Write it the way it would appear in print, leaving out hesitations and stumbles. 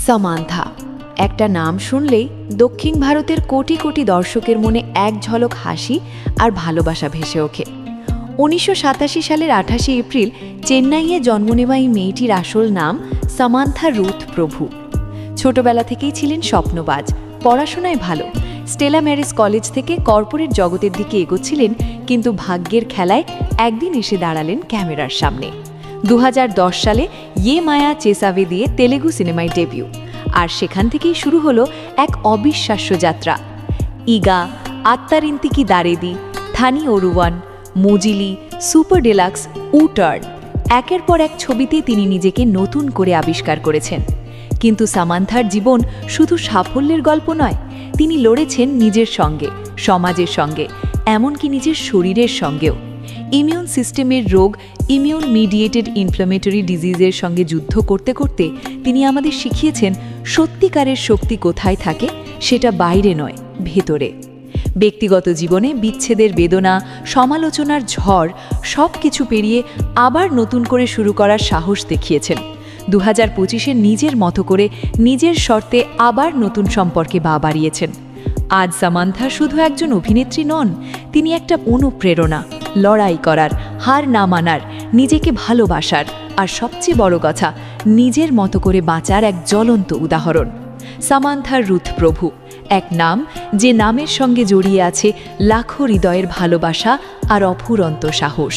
Samantha, একটা নাম শুনলেই দক্ষিণ ভারতের কোটি কোটি দর্শকের মনে এক ঝলক হাসি আর ভালোবাসা ভেসে ওঠে। 1987 সালের 28 এপ্রিল চেন্নাইয়ে জন্ম নেওয়া এই মেয়েটির আসল নাম সামান্থা রুথ প্রভু। ছোটবেলা থেকেই ছিলেন স্বপ্নবাজ, পড়াশোনায় ভালো। স্টেলা ম্যারিস কলেজ থেকে কর্পোরেট জগতের দিকে এগোচ্ছিলেন, কিন্তু ভাগ্যের খেলায় একদিন এসে দাঁড়ালেন ক্যামেরার সামনে। 2010 সালে ইয়ে মায়া চেসাভে দিয়ে তেলেগু সিনেমায় ডেবিউ, আর সেখান থেকেই শুরু হলো এক অবিশ্বাস্য যাত্রা। ইগা, আত্মারিন্তিকি দারেদি, থানি ওরুওয়ান, মজিলি, সুপার ডিলাক্স, উ-টার্ন, একের পর এক ছবিতে তিনি নিজেকে নতুন করে আবিষ্কার করেছেন। কিন্তু সামান্থার জীবন শুধু সাফল্যের গল্প নয়, তিনি লড়েছেন নিজের সঙ্গে, সমাজের সঙ্গে, এমনকি নিজের শরীরের সঙ্গেও। ইমিউন সিস্টেমের রোগ, ইমিউন মিডিয়েটেড ইনফ্লামেটরি ডিজিজের সঙ্গে যুদ্ধ করতে করতে তিনি আমাদের শিখিয়েছেন সত্যিকারের শক্তি কোথায় থাকে, সেটা বাইরে নয়, ভেতরে। ব্যক্তিগত জীবনে বিচ্ছেদের বেদনা, সমালোচনার ঝড়, সব কিছু পেরিয়ে আবার নতুন করে শুরু করার সাহস দেখিয়েছেন। 2025-এ নিজের মতো করে, নিজের শর্তে আবার নতুন সম্পর্কে পা বাড়িয়েছেন। আজ সামান্থা শুধু একজন অভিনেত্রী নন, তিনি একটা অনুপ্রেরণা, লড়াই করার, হার না মানার, নিজেকে ভালোবাসার, আর সবচেয়ে বড় কথা, নিজের মতো করে বাঁচার এক জ্বলন্ত উদাহরণ। সামান্থা রুথ প্রভু, এক নাম যে নামের সঙ্গে জড়িয়ে আছে লাখো হৃদয়ের ভালোবাসা আর অফুরন্ত সাহস।